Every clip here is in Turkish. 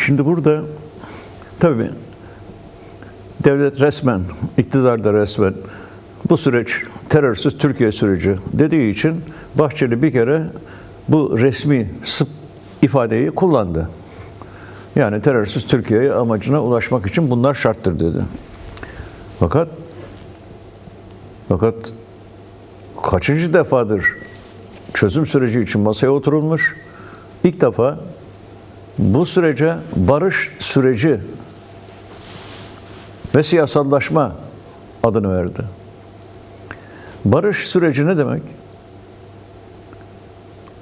Şimdi burada tabii devlet resmen, iktidar da resmen bu süreç terörsüz Türkiye süreci dediği için Bahçeli bir kere bu resmi ifadeyi kullandı. Yani terörsüz Türkiye'ye amacına ulaşmak için bunlar şarttır dedi. Fakat kaçıncı defadır çözüm süreci için masaya oturulmuş? İlk defa bu sürece barış süreci ve siyasallaşma adını verdi. Barış süreci ne demek?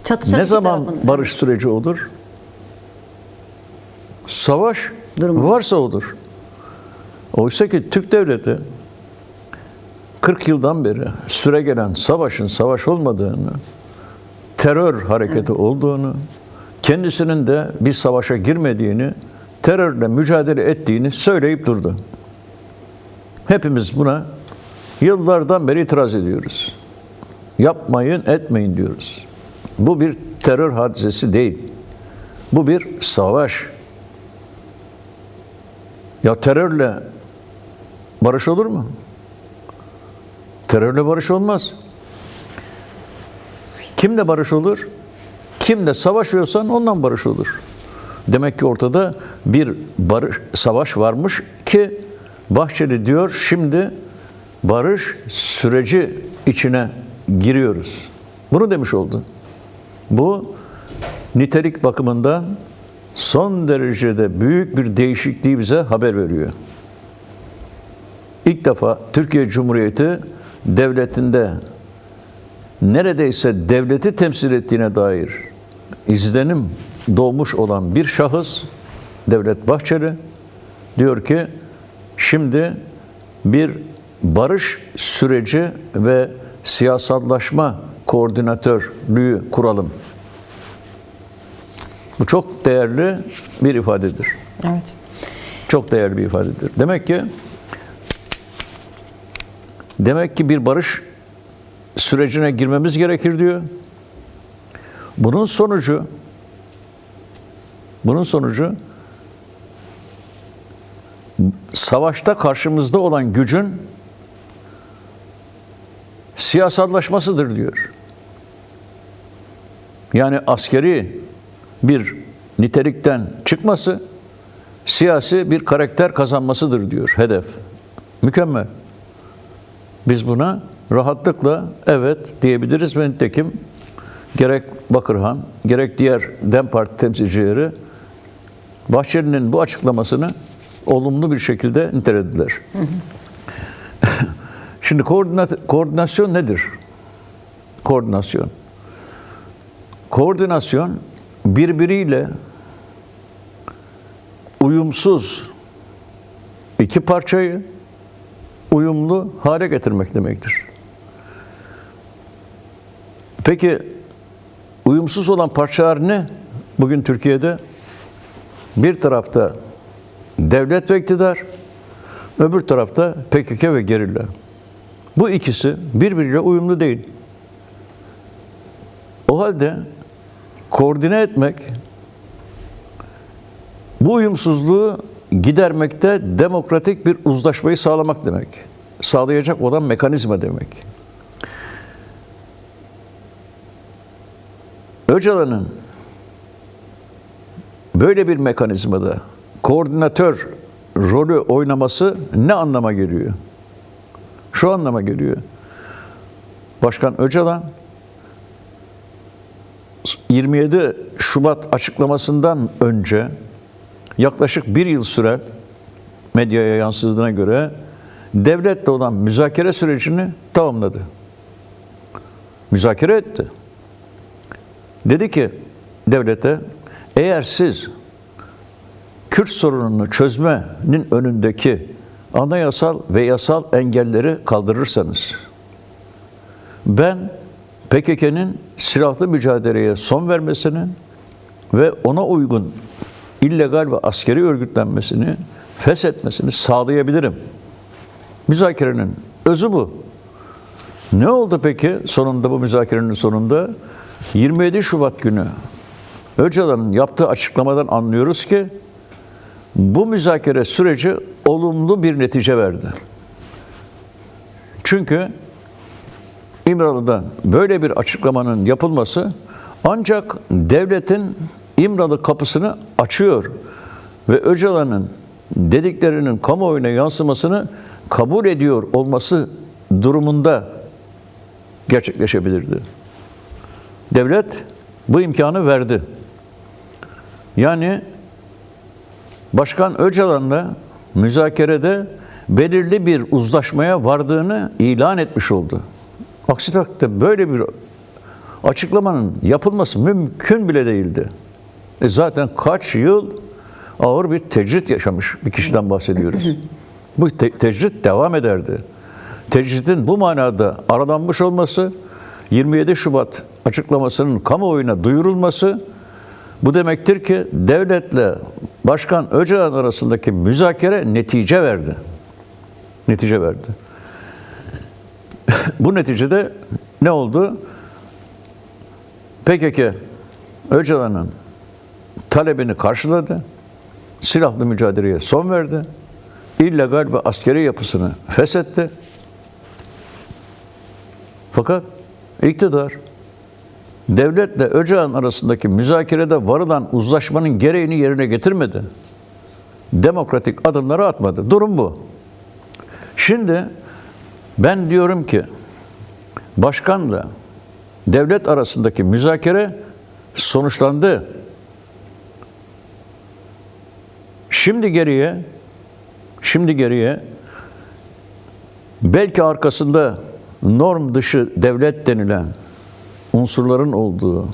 Çatışan Ne iki zaman tarafın. barış süreci olur? Savaş Durumu. varsa olur. Oysa ki Türk devleti 40 yıldan beri süregelen savaşın savaş olmadığını, terör hareketi olduğunu, kendisinin de bir savaşa girmediğini, terörle mücadele ettiğini söyleyip durdu. Hepimiz buna yıllardan beri itiraz ediyoruz. Yapmayın, etmeyin diyoruz. Bu bir terör hadisesi değil. Bu bir savaş. Ya terörle barış olur mu? Terörle barış olmaz. Kimle barış olur? Kimle savaşıyorsan ondan barış olur. Demek ki ortada bir savaş varmış ki Bahçeli diyor şimdi barış süreci içine giriyoruz. Bunu demiş oldu. Bu nitelik bakımından son derecede büyük bir değişikliği bize haber veriyor. İlk defa Türkiye Cumhuriyeti devletinde neredeyse devleti temsil ettiğine dair izlenim doğmuş olan bir şahıs Devlet Bahçeli diyor ki şimdi bir barış süreci ve siyasallaşma koordinatörlüğü kuralım. Bu çok değerli bir ifadedir. Evet. Çok değerli bir ifadedir. Demek ki bir barış sürecine girmemiz gerekir diyor. Bunun sonucu savaşta karşımızda olan gücün siyasallaşmasıdır diyor. Yani askeri bir nitelikten çıkması, siyasi bir karakter kazanmasıdır diyor hedef. Mükemmel. Biz buna rahatlıkla evet diyebiliriz ve nitekim gerek Bakırhan, gerek diğer DEM Parti temsilcileri Bahçeli'nin bu açıklamasını olumlu bir şekilde nitelediler. Şimdi koordinasyon nedir? Koordinasyon birbiriyle uyumsuz iki parçayı uyumlu hale getirmek demektir. Peki uyumsuz olan parçalar ne? Bugün Türkiye'de bir tarafta devlet ve iktidar, öbür tarafta PKK ve gerilla. Bu ikisi birbiriyle uyumlu değil. O halde koordine etmek, bu uyumsuzluğu gidermekte demokratik bir uzlaşmayı sağlamak demek. Sağlayacak olan mekanizma demek. Öcalan'ın böyle bir mekanizmada koordinatör rolü oynaması ne anlama geliyor? Şu anlama geliyor. Başkan Öcalan 27 Şubat açıklamasından önce yaklaşık bir yıl süren medyaya yansıdığına göre devletle olan müzakere sürecini tamamladı. Müzakere etti. Dedi ki devlete eğer siz Kürt sorununu çözmenin önündeki anayasal ve yasal engelleri kaldırırsanız ben PKK'nın silahlı mücadeleye son vermesini ve ona uygun illegal ve askeri örgütlenmesini, feshetmesini sağlayabilirim. Müzakerenin özü bu. Ne oldu peki sonunda, bu müzakerenin sonunda? 27 Şubat günü Öcalan'ın yaptığı açıklamadan anlıyoruz ki Bu müzakere süreci olumlu bir netice verdi. Çünkü İmralı'dan böyle bir açıklamanın yapılması ancak devletin İmralı kapısını açıyor ve Öcalan'ın dediklerinin kamuoyuna yansımasını kabul ediyor olması durumunda gerçekleşebilirdi. Devlet bu imkanı verdi. Yani Başkan Öcalan'la müzakerede belirli bir uzlaşmaya vardığını ilan etmiş oldu. Aksi takdirde böyle bir açıklamanın yapılması mümkün bile değildi. Zaten kaç yıl ağır bir tecrit yaşamış bir kişiden bahsediyoruz. Bu tecrit devam ederdi. Tecritin bu manada aralanmış olması, 27 Şubat açıklamasının kamuoyuna duyurulması, bu demektir ki devletle Başkan Öcalan arasındaki müzakere netice verdi. Netice verdi. Bu neticede ne oldu? PKK Öcalan'ın talebini karşıladı. Silahlı mücadeleye son verdi. İllegal ve askeri yapısını feshetti. Fakat iktidar devletle Öcalan arasındaki müzakerede varılan uzlaşmanın gereğini yerine getirmedi. Demokratik adımları atmadı. Durum bu. Şimdi ben diyorum ki başkanla devlet arasındaki müzakere sonuçlandı. Şimdi geriye belki arkasında norm dışı devlet denilen unsurların olduğu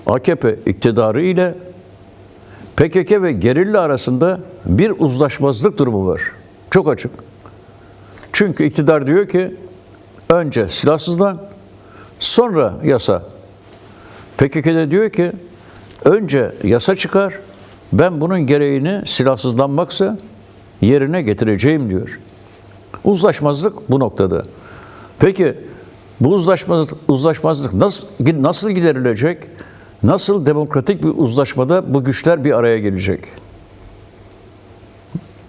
AKP iktidarı ile PKK ve gerilla arasında bir uzlaşmazlık durumu var. Çok açık. Çünkü iktidar diyor ki önce silahsızlan, sonra yasa. PKK de diyor ki önce yasa çıkar, ben bunun gereğini silahsızlanmaksa yerine getireceğim diyor. Uzlaşmazlık bu noktada. Peki bu uzlaşmazlık nasıl giderilecek? Nasıl demokratik bir uzlaşmada bu güçler bir araya gelecek?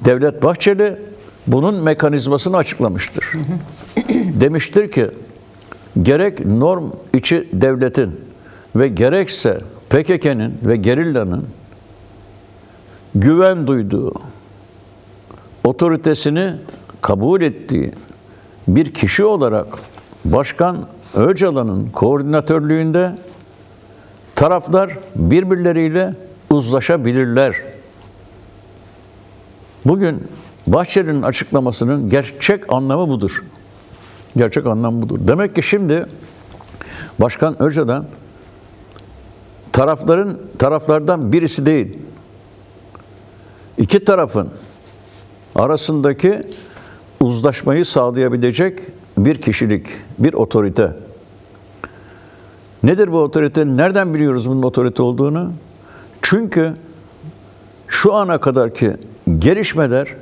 Devlet Bahçeli bunun mekanizmasını açıklamıştır. Demiştir ki gerek norm içi devletin ve gerekse PKK'nın ve gerillanın güven duyduğu, otoritesini kabul ettiği bir kişi olarak Başkan Öcalan'ın koordinatörlüğünde taraflar birbirleriyle uzlaşabilirler. Bugün Bahçeli'nin açıklamasının gerçek anlamı budur. Gerçek anlamı budur. Demek ki şimdi Başkan Öcalan taraflardan birisi değil. İki tarafın arasındaki uzlaşmayı sağlayabilecek bir kişilik, bir otorite. Nedir bu otorite? Nereden biliyoruz bunun otorite olduğunu? Çünkü şu ana kadarki gelişmeler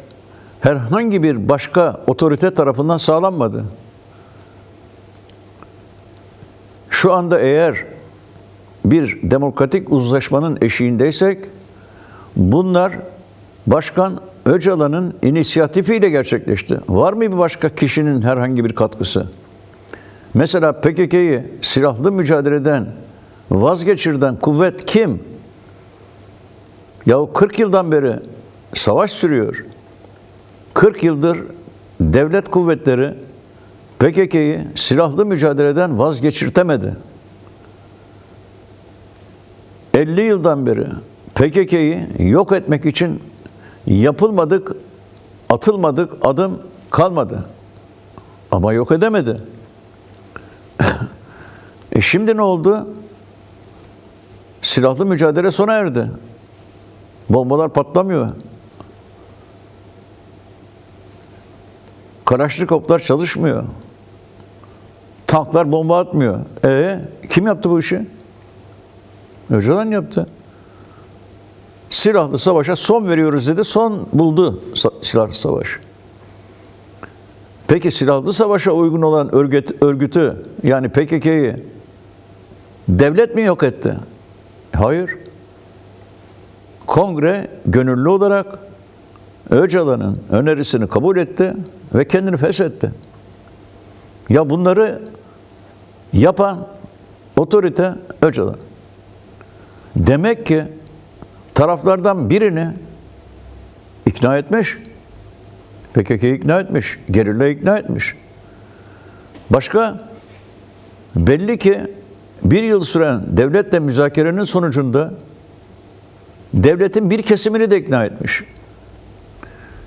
herhangi bir başka otorite tarafından sağlanmadı. Şu anda eğer bir demokratik uzlaşmanın eşiğindeysek bunlar Başkan Öcalan'ın inisiyatifiyle gerçekleşti. Var mı bir başka kişinin herhangi bir katkısı? Mesela PKK'yı silahlı mücadeleden vazgeçirden kuvvet kim? Yahu 40 yıldan beri savaş sürüyor. 40 yıldır devlet kuvvetleri PKK'yı silahlı mücadeleden vazgeçirtemedi. 50 yıldan beri PKK'yı yok etmek için atılmadık adım kalmadı. Ama yok edemedi. Şimdi ne oldu? Silahlı mücadele sona erdi. Bombalar patlamıyor. Kalaşnikovlar çalışmıyor. Tanklar bomba atmıyor. Kim yaptı bu işi? Öcalan yaptı. Silahlı savaşa son veriyoruz dedi. Son buldu silahlı savaş. Peki silahlı savaşa uygun olan örgütü yani PKK'yı devlet mi yok etti? Hayır. Kongre gönüllü olarak Öcalan'ın önerisini kabul etti ve kendini feshetti. Ya bunları yapan otorite Öcalan. Demek ki taraflardan birini ikna etmiş. PKK'yı ikna etmiş. Gerilla'yı ikna etmiş. Başka? Belli ki bir yıl süren devletle müzakerenin sonucunda devletin bir kesimini de ikna etmiş.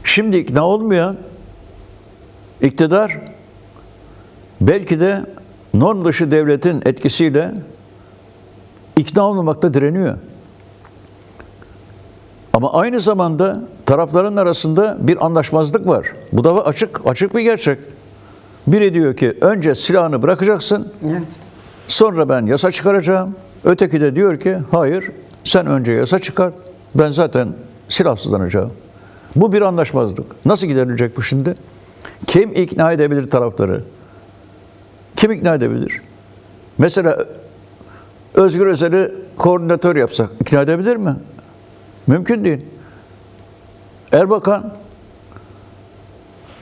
Şimdi ikna olmayan iktidar belki de norm dışı devletin etkisiyle ikna olmamakta direniyor. Ama aynı zamanda tarafların arasında bir anlaşmazlık var. Bu da açık bir gerçek. Biri diyor ki önce silahını bırakacaksın, evet, sonra ben yasa çıkaracağım. Öteki de diyor ki hayır, sen önce yasa çıkar, ben zaten silahsızlanacağım. Bu bir anlaşmazlık. Nasıl giderilecek bu şimdi? Kim ikna edebilir tarafları? Kim ikna edebilir? Mesela Özgür Özel'i koordinatör yapsak ikna edebilir mi? Mümkün değil. Erbakan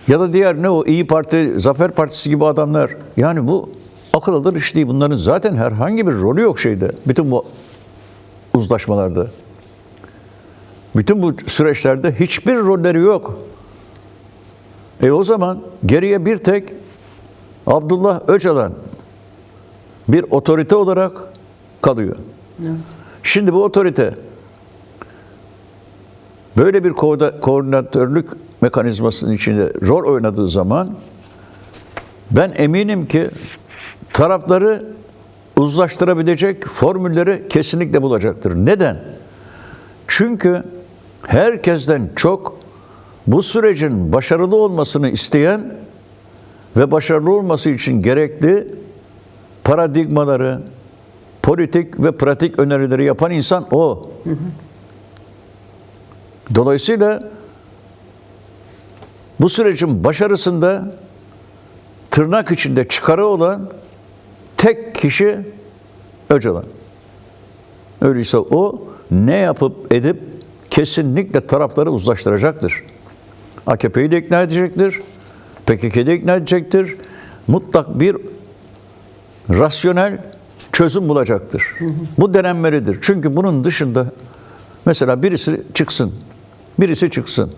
ya da diğer ne o İyi Parti, Zafer Partisi gibi adamlar. Yani bu akıl alır iş değil. Bunların zaten herhangi bir rolü yok şeyde. Bütün bu uzlaşmalarda. Bütün bu süreçlerde hiçbir rolleri yok. O zaman geriye bir tek Abdullah Öcalan bir otorite olarak kalıyor. Evet. Şimdi bu otorite böyle bir koordinatörlük mekanizmasının içinde rol oynadığı zaman ben eminim ki tarafları uzlaştırabilecek formülleri kesinlikle bulacaktır. Neden? Çünkü herkesten çok bu sürecin başarılı olmasını isteyen ve başarılı olması için gerekli paradigmaları, politik ve pratik önerileri yapan insan o. Hı hı. Dolayısıyla bu sürecin başarısında tırnak içinde çıkarı olan tek kişi Öcalan. Öyleyse o ne yapıp edip kesinlikle tarafları uzlaştıracaktır. AKP'yi de ikna edecektir. PKK'yı de ikna edecektir. Mutlak bir rasyonel çözüm bulacaktır. Bu denenmelidir. Çünkü bunun dışında mesela birisi çıksın.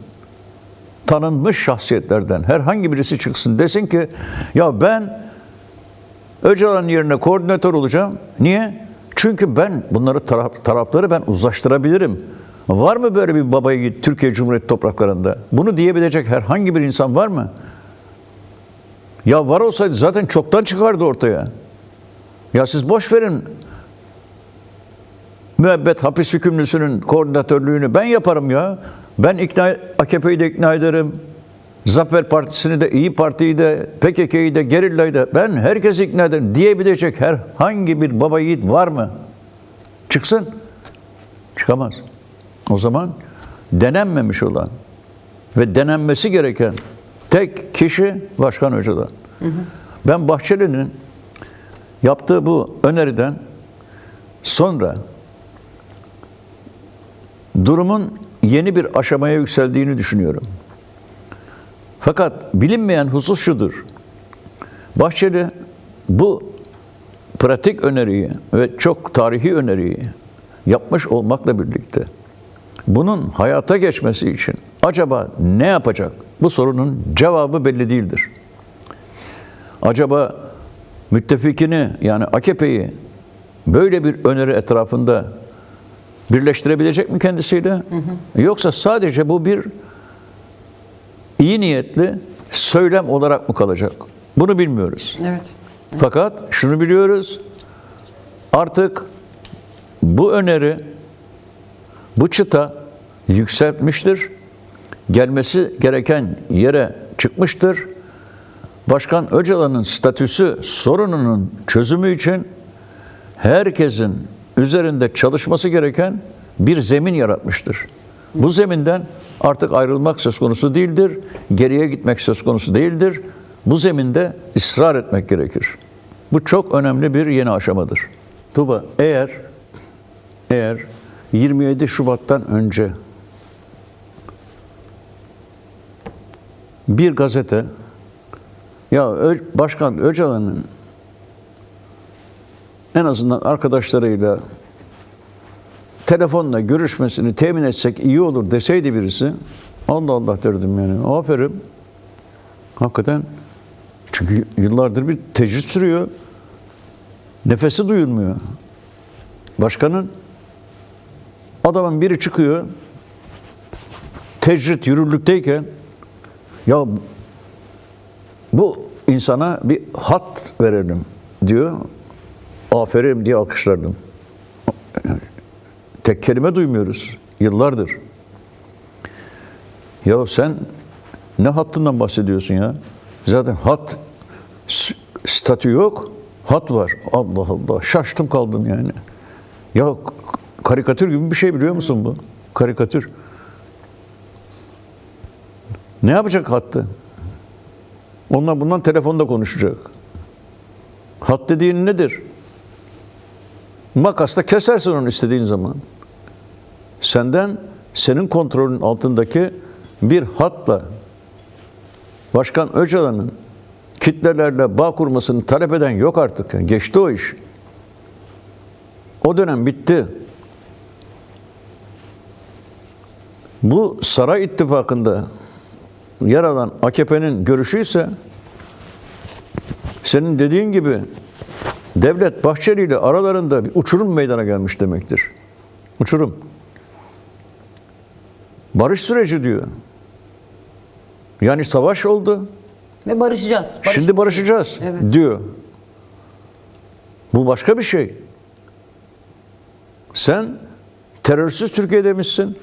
Tanınmış şahsiyetlerden herhangi birisi çıksın. Desin ki ya ben Öcalan'ın yerine koordinatör olacağım. Niye? Çünkü ben bunları tarafları ben uzlaştırabilirim. Var mı böyle bir baba yiğit Türkiye Cumhuriyeti topraklarında? Bunu diyebilecek herhangi bir insan var mı? Ya var olsaydı zaten çoktan çıkardı ortaya. Ya siz boş verin müebbet hapis hükümlüsünün koordinatörlüğünü ben yaparım ya. Ben AKP'yi de ikna ederim. Zafer Partisi'ni de, İyi Parti'yi de, PKK'yı da, Gerilla'yı da ben herkesi ikna ederim diyebilecek herhangi bir baba yiğit var mı? Çıksın. Çıkamaz. O zaman denenmemiş olan ve denenmesi gereken tek kişi Başkan Öcalan. Hı hı. Ben Bahçeli'nin yaptığı bu öneriden sonra durumun yeni bir aşamaya yükseldiğini düşünüyorum. Fakat bilinmeyen husus şudur. Bahçeli bu pratik öneriyi ve çok tarihi öneriyi yapmış olmakla birlikte bunun hayata geçmesi için acaba ne yapacak? Bu sorunun cevabı belli değildir. Acaba müttefikini yani AKP'yi böyle bir öneri etrafında birleştirebilecek mi kendisiyle? Hı hı. Yoksa sadece bu bir iyi niyetli söylem olarak mı kalacak? Bunu bilmiyoruz. Evet. Fakat şunu biliyoruz. Artık bu öneri, bu çıta yükseltmiştir. Gelmesi gereken yere çıkmıştır. Başkan Öcalan'ın statüsü sorununun çözümü için herkesin üzerinde çalışması gereken bir zemin yaratmıştır. Bu zeminden artık ayrılmak söz konusu değildir. Geriye gitmek söz konusu değildir. Bu zeminde ısrar etmek gerekir. Bu çok önemli bir yeni aşamadır. Tuğba, eğer 27 Şubat'tan önce bir gazete, ya Başkan Öcalan'ın en azından arkadaşlarıyla telefonla görüşmesini temin etsek iyi olur deseydi birisi, Allah Allah derdim yani. Aferin. Hakikaten, çünkü yıllardır bir tecrit sürüyor. Nefesi duyulmuyor. Başkanın, adamın biri çıkıyor, tecrit yürürlükteyken, ya bu insana bir hat verelim diyor. Aferin diye alkışlardım. Tek kelime duymuyoruz yıllardır. Ya sen ne hattından bahsediyorsun ya? Zaten hat, statü yok, hat var. Allah Allah, şaştım kaldım yani. Ya karikatür gibi bir şey, biliyor musun bu? Karikatür. Ne yapacak hattı? Onlar bundan telefonda konuşacak. Hat dediğin nedir? Makasla kesersin onu istediğin zaman. Senden, senin kontrolün altındaki bir hatla Başkan Öcalan'ın kitlelerle bağ kurmasını talep eden yok artık. Yani geçti o iş. O dönem bitti. Bu saray ittifakında yer alan AKP'nin görüşü ise senin dediğin gibi Devlet Bahçeli ile aralarında bir uçurum meydana gelmiş demektir. Uçurum. Barış süreci diyor. Yani savaş oldu. Ve barışacağız. Şimdi barışacağız diyor. Bu başka bir şey. Sen terörsüz Türkiye demişsin.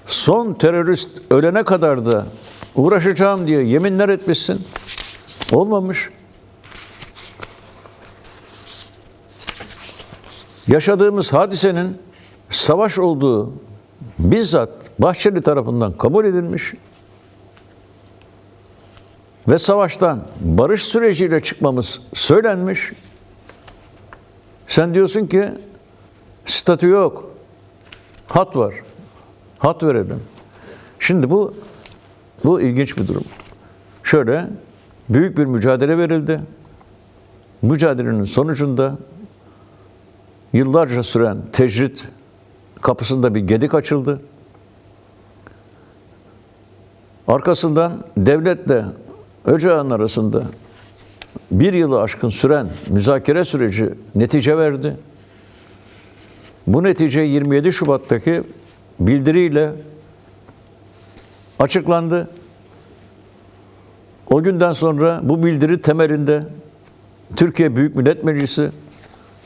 Son terörist ölene kadar da uğraşacağım diye yeminler etmişsin. Olmamış. Yaşadığımız hadisenin savaş olduğu bizzat Bahçeli tarafından kabul edilmiş ve savaştan barış süreciyle çıkmamız söylenmiş. Sen diyorsun ki statü yok, hat var, hat verelim. Şimdi bu ilginç bir durum. Şöyle büyük bir mücadele verildi. Mücadelenin sonucunda yıllarca süren tecrit kapısında bir gedik açıldı. Arkasından devletle Öcalan arasında bir yılı aşkın süren müzakere süreci netice verdi. Bu netice 27 Şubat'taki bildiriyle açıklandı. O günden sonra bu bildiri temelinde Türkiye Büyük Millet Meclisi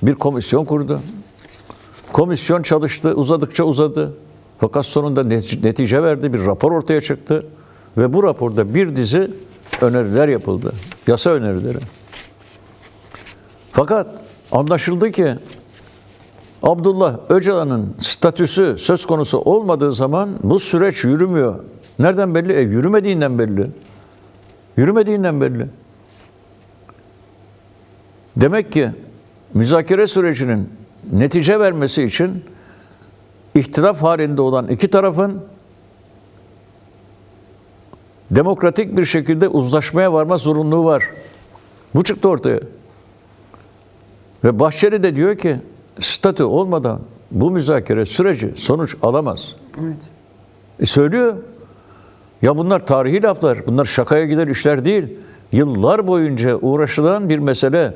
bir komisyon kurdu. Komisyon çalıştı, uzadıkça uzadı. Fakat sonunda netice verdi, bir rapor ortaya çıktı. Ve bu raporda bir dizi öneriler yapıldı. Yasa önerileri. Fakat anlaşıldı ki Abdullah Öcalan'ın statüsü söz konusu olmadığı zaman bu süreç yürümüyor. Nereden belli? Yürümediğinden belli. Yürümediğinden belli. Demek ki müzakere sürecinin netice vermesi için ihtilaf halinde olan iki tarafın demokratik bir şekilde uzlaşmaya varma zorunluluğu var. Bu çıktı ortaya. Ve Bahçeli de diyor ki statü olmadan bu müzakere süreci sonuç alamaz. Evet. Söylüyor. Ya bunlar tarihi laflar. Bunlar şakaya giden işler değil. Yıllar boyunca uğraşılan bir mesele.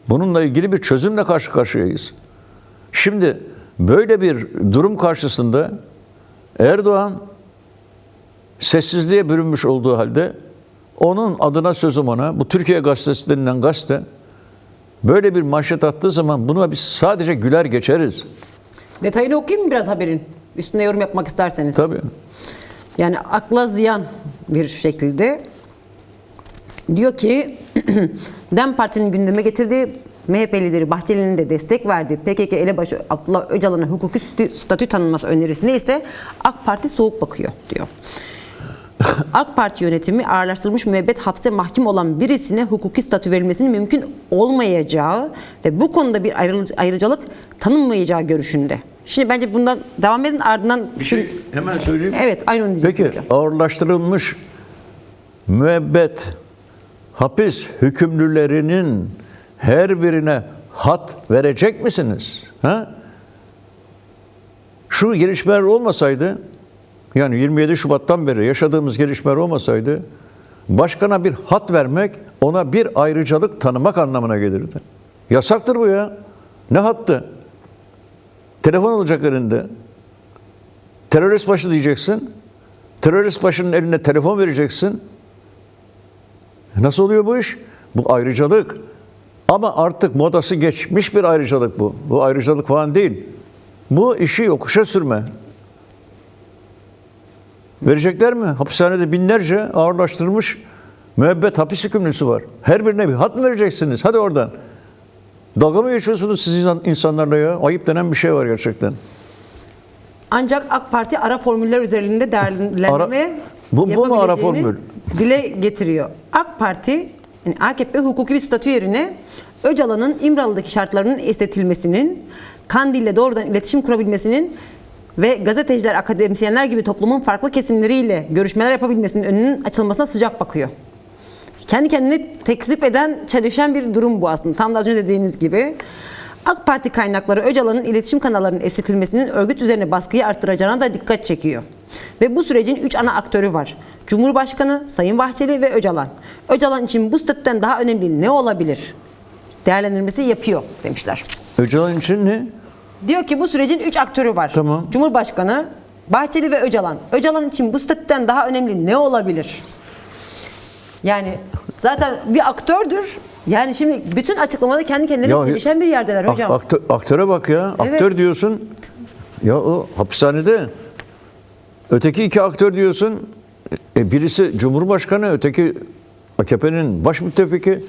Bununla ilgili bir çözümle karşı karşıyayız. Şimdi böyle bir durum karşısında Erdoğan sessizliğe bürünmüş olduğu halde onun adına sözüm ona, bu Türkiye Gazetesi denilen gazete böyle bir manşet attığı zaman buna biz sadece güler geçeriz. Detayını okuyayım mı biraz haberin? Üstüne yorum yapmak isterseniz. Tabii. Yani akla ziyan bir şekilde diyor ki DEM Parti'nin gündeme getirdiği MHP lideri Bahçeli'nin de destek verdiği PKK elebaşı Abdullah Öcalan'a hukuki statü tanınması önerisine ise AK Parti soğuk bakıyor diyor. AK Parti yönetimi ağırlaştırılmış müebbet hapse mahkum olan birisine hukuki statü verilmesinin mümkün olmayacağı ve bu konuda bir ayrıcalık tanınmayacağı görüşünde. Şimdi bence bundan devam edin, ardından hemen söyleyeyim. evet, aynı onu diyecektim Peki hocam. ağırlaştırılmış müebbet hapis hükümlülerinin her birine hat verecek misiniz? Ha? Şu gelişmeler olmasaydı, yani 27 Şubat'tan beri yaşadığımız gelişmeler olmasaydı, başkana bir hat vermek ona bir ayrıcalık tanımak anlamına gelirdi. Yasaktır bu ya. Ne hattı? Telefon olacak elinde. Terörist başı diyeceksin. Terörist başının eline telefon vereceksin. Nasıl oluyor bu iş? Bu ayrıcalık. Ama artık modası geçmiş bir ayrıcalık bu. Bu ayrıcalık falan değil. Bu işi yokuşa sürme. Verecekler mi? Hapishanede binlerce ağırlaştırılmış müebbet hapis hükümlüsü var. Her birine bir hat mı vereceksiniz? Hadi oradan. Dalga mı geçiyorsunuz siz insanlarla ya? Ayıp denen bir şey var gerçekten. Ancak AK Parti ara formüller üzerinde değerlendirme Bu mu ara formül? dile getiriyor. AK Parti, yani AKP hukuki bir statü yerine Öcalan'ın İmralı'daki şartlarının esnetilmesinin, Kandil'le doğrudan iletişim kurabilmesinin ve gazeteciler, akademisyenler gibi toplumun farklı kesimleriyle görüşmeler yapabilmesinin önünün açılmasına sıcak bakıyor. Kendi kendini tekzip eden, çelişen bir durum bu aslında. Tam da az önce dediğiniz gibi. AK Parti kaynakları Öcalan'ın iletişim kanallarının esnetilmesinin örgüt üzerine baskıyı arttıracağına da dikkat çekiyor. Ve bu sürecin 3 ana aktörü var. Cumhurbaşkanı, Sayın Bahçeli ve Öcalan. Öcalan için bu statüden daha önemli ne olabilir? Değerlendirmesi yapıyor demişler. Öcalan için ne? Diyor ki bu sürecin 3 aktörü var. Tamam. Cumhurbaşkanı, Bahçeli ve Öcalan. Öcalan için bu statüden daha önemli ne olabilir? Yani zaten bir aktördür. Yani şimdi bütün açıklamada kendi kendine çelişen bir yerdeler hocam. Aktöre bak ya. Evet. Aktör diyorsun. Ya o hapishanede. Öteki iki aktör diyorsun. Birisi Cumhurbaşkanı, öteki AKP'nin baş müttefiki.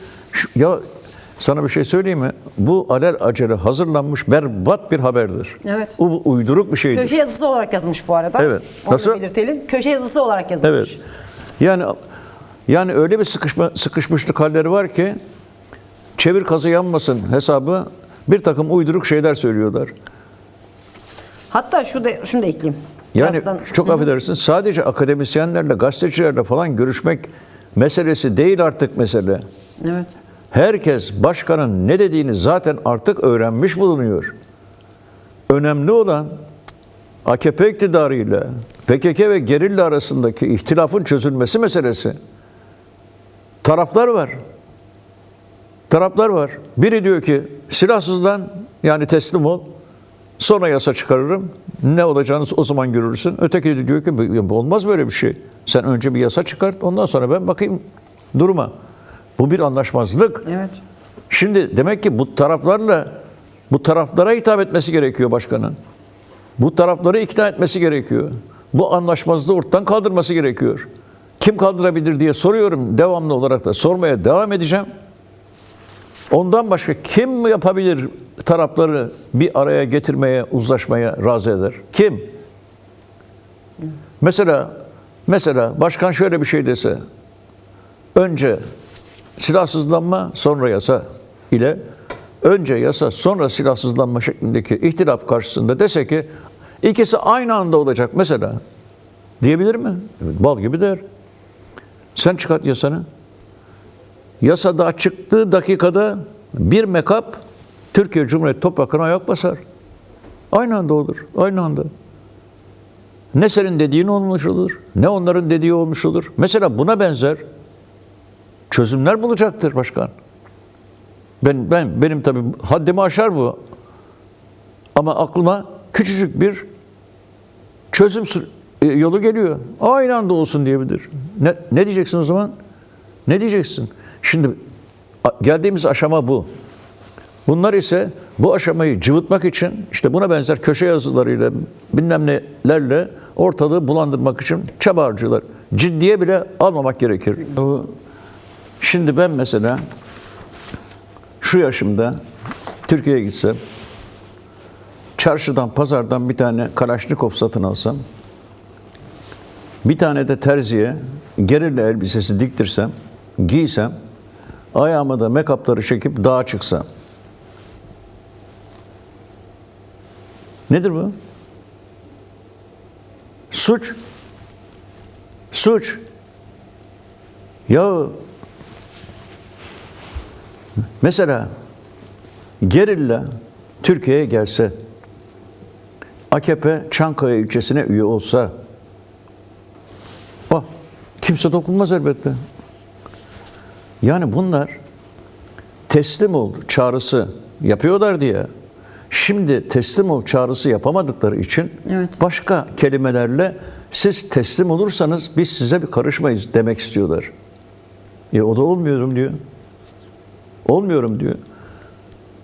Ya sana bir şey söyleyeyim mi? Bu alelacele hazırlanmış berbat bir haberdir. Evet. Bu uyduruk bir şeydir. Köşe yazısı olarak yazılmış bu arada. Evet. Onu Nasıl? belirtelim. Köşe yazısı olarak yazılmış. Evet. Yani öyle bir sıkışmışlık halleri var ki çevir kazı yanmasın hesabı bir takım uyduruk şeyler söylüyorlar. Hatta şunu da ekleyeyim. Yani Birazdan- çok affedersin, sadece akademisyenlerle, gazetecilerle falan görüşmek meselesi değil artık mesele. Evet. Herkes başkanın ne dediğini zaten artık öğrenmiş bulunuyor. Önemli olan AKP iktidarıyla PKK ve gerilla arasındaki ihtilafın çözülmesi meselesi. Taraflar var. Taraflar var. Biri diyor ki silahsızlan, yani teslim ol. Sonra yasa çıkarırım. Ne olacağını o zaman görürsün. Öteki de diyor ki olmaz böyle bir şey. Sen önce bir yasa çıkart, ondan sonra ben bakayım duruma. Bu bir anlaşmazlık. Evet. Şimdi demek ki bu taraflara hitap etmesi gerekiyor başkanın. Bu tarafları ikna etmesi gerekiyor. Bu anlaşmazlığı ortadan kaldırması gerekiyor. Kim kaldırabilir diye soruyorum. Devamlı olarak da sormaya devam edeceğim. Ondan başka kim yapabilir tarafları bir araya getirmeye, uzlaşmaya razı eder? Kim? Mesela başkan şöyle bir şey dese, önce silahsızlanma, sonra yasa ile önce yasa, sonra silahsızlanma şeklindeki ihtilaf karşısında dese ki ikisi aynı anda olacak mesela. Diyebilir mi? Evet, bal gibi der. Sen çıkart yasanı. Yasa daha çıktığı dakikada bir mekap Türkiye Cumhuriyeti topraklarına ayak basar. Aynı anda olur. Aynı anda. Ne senin dediğin olmuş olur, ne onların dediği olmuş olur. Mesela buna benzer çözümler bulacaktır başkan. Benim tabii haddimi aşar bu. Ama aklıma küçücük bir çözüm yolu geliyor. Aynı anda olsun diyebilir. Ne diyeceksin o zaman? Ne diyeceksin? Şimdi geldiğimiz aşama bu. Bunlar ise bu aşamayı cıvıtmak için işte buna benzer köşe yazılarıyla bilmem nelerle ortalığı bulandırmak için çaba harcıyorlar. Ciddiye bile almamak gerekir. Şimdi ben mesela şu yaşımda Türkiye'ye gitsem, çarşıdan, pazardan bir tane Kalaşnikov satın alsam, bir tane de terziye gerilla elbisesi diktirsem, giysem, ayağıma da make-up'ları çekip dağa çıksam, Nedir bu? Suç. Suç. Ya mesela gerilla Türkiye'ye gelse, AKP Çankaya ilçesine üye olsa, kimse dokunmaz elbette. Yani bunlar teslim ol çağrısı yapıyorlar diye, şimdi teslim ol çağrısı yapamadıkları için Evet. başka kelimelerle siz teslim olursanız biz size bir karışmayız demek istiyorlar. O da olmuyorum diyor. Olmuyorum diyor.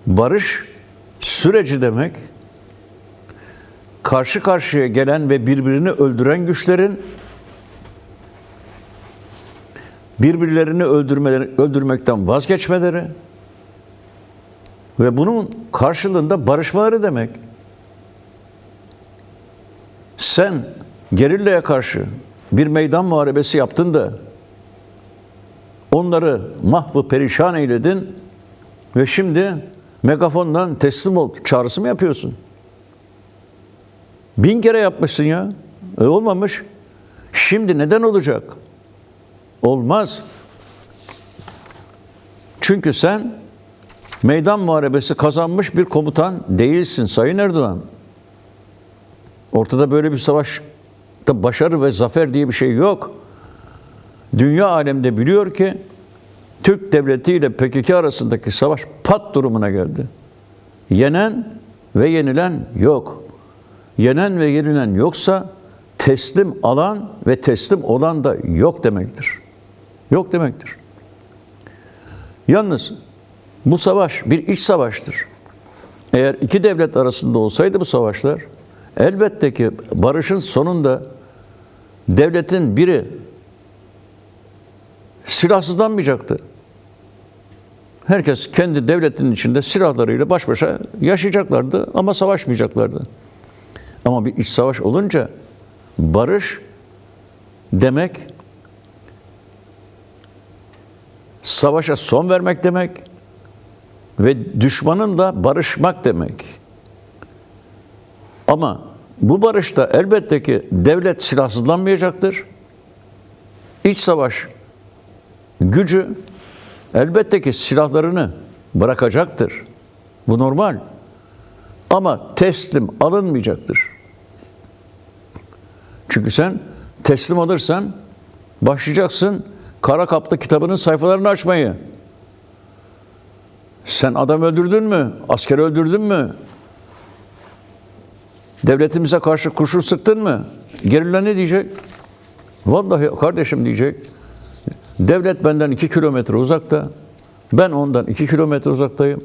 Barış süreci demek, karşı karşıya gelen ve birbirini öldüren güçlerin birbirlerini öldürmekten vazgeçmeleri ve bunun karşılığında barışmaları demek. Sen gerillaya karşı bir meydan muharebesi yaptın da onları mahvı perişan eyledin ve şimdi megafondan teslim ol çağrısı mı yapıyorsun? 1000 kere yapmışsın ya. Olmamış. Şimdi neden olacak? Olmaz. Çünkü sen meydan muharebesi kazanmış bir komutan değilsin Sayın Erdoğan. Ortada böyle bir savaşta başarı ve zafer diye bir şey yok. Dünya alemde biliyor ki Türk devleti ile PKK arasındaki savaş pat durumuna geldi. Yenen ve yenilen yok. Yenen ve yenilen yoksa teslim alan ve teslim olan da yok demektir. Yok demektir. Yalnız bu savaş bir iç savaştır. Eğer iki devlet arasında olsaydı bu savaşlar, elbette ki barışın sonunda devletin biri silahsızlanmayacaktı. Herkes kendi devletinin içinde silahlarıyla baş başa yaşayacaklardı ama savaşmayacaklardı. Ama bir iç savaş olunca barış demek savaşa son vermek demek ve düşmanınla barışmak demek. Ama bu barışta elbette ki devlet silahsızlanmayacaktır. İç savaş gücü elbette ki silahlarını bırakacaktır. Bu normal. Ama teslim alınmayacaktır. Çünkü sen teslim alırsan başlayacaksın Kara Kaplı kitabının sayfalarını açmayı. Sen adam öldürdün mü? Asker öldürdün mü? Devletimize karşı kurşun sıktın mı? Gerilla ne diyecek? Vallahi kardeşim diyecek. Devlet benden 2 kilometre uzakta. Ben ondan 2 kilometre uzaktayım.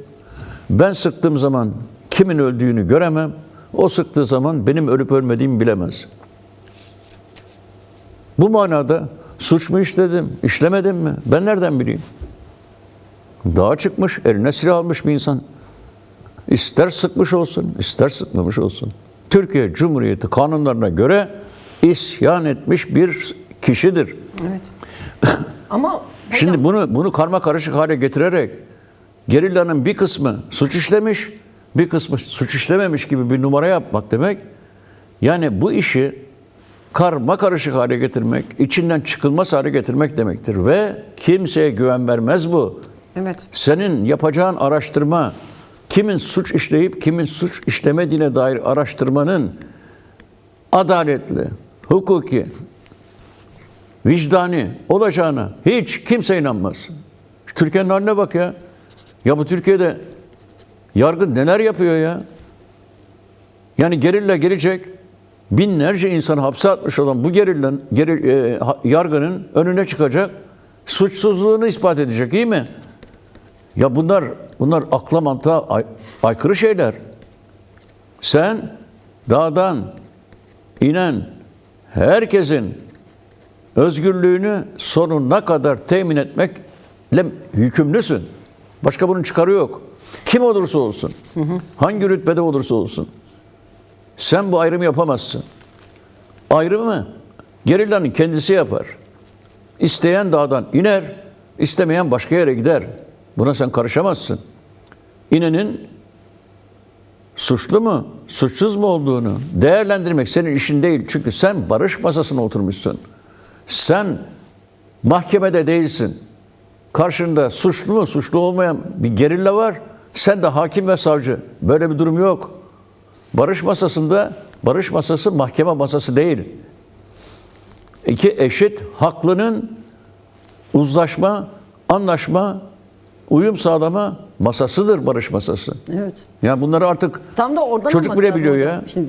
Ben sıktığım zaman kimin öldüğünü göremem. O sıktığı zaman benim ölüp ölmediğimi bilemez. Bu manada suç mu işledim, işlemedim mi? Ben nereden bileyim? Dağa çıkmış, eline silah almış bir insan. İster sıkmış olsun, ister sıkmamış olsun. Türkiye Cumhuriyeti kanunlarına göre isyan etmiş bir kişidir. Evet. Ama hocam, Şimdi bunu karma karışık hale getirerek gerillanın bir kısmı suç işlemiş, bir kısmı suç işlememiş gibi bir numara yapmak demek, yani bu işi karma karışık hale getirmek, içinden çıkılmaz hale getirmek demektir ve kimseye güven vermez bu. evet. Senin yapacağın araştırma, kimin suç işleyip kimin suç işlemediğine dair araştırmanın adaletli, hukuki, vicdani olacağına hiç kimse inanmaz. Türkiye'nin haline bak ya. Ya bu Türkiye'de yargı neler yapıyor ya? Yani gerilla gelecek, binlerce insanı hapse atmış olan bu yargının önüne çıkacak, suçsuzluğunu ispat edecek, iyi mi? Ya bunlar akla mantığa aykırı şeyler. Sen dağdan inen herkesin özgürlüğünü sonuna kadar temin etmekle yükümlüsün. Başka bunun çıkarı yok. Kim olursa olsun, hangi rütbede olursa olsun. Sen bu ayrımı yapamazsın. Ayrımı gerillanın kendisi yapar. İsteyen dağdan iner, istemeyen başka yere gider. Buna sen karışamazsın. İnenin suçlu mu, suçsuz mu olduğunu değerlendirmek senin işin değil. Çünkü sen barış masasına oturmuşsun. Sen mahkemede değilsin. Karşında suçlu mu, suçlu olmayan bir gerilla var. Sen de hakim ve savcı. Böyle bir durum yok. Barış masasında, barış masası mahkeme masası değil. İki eşit haklının uzlaşma, anlaşma, uyum sağlama masasıdır barış masası. Evet. Ya bunları artık Tam da oradan çocuk almak bile lazım biliyor hocam. ya. Şimdi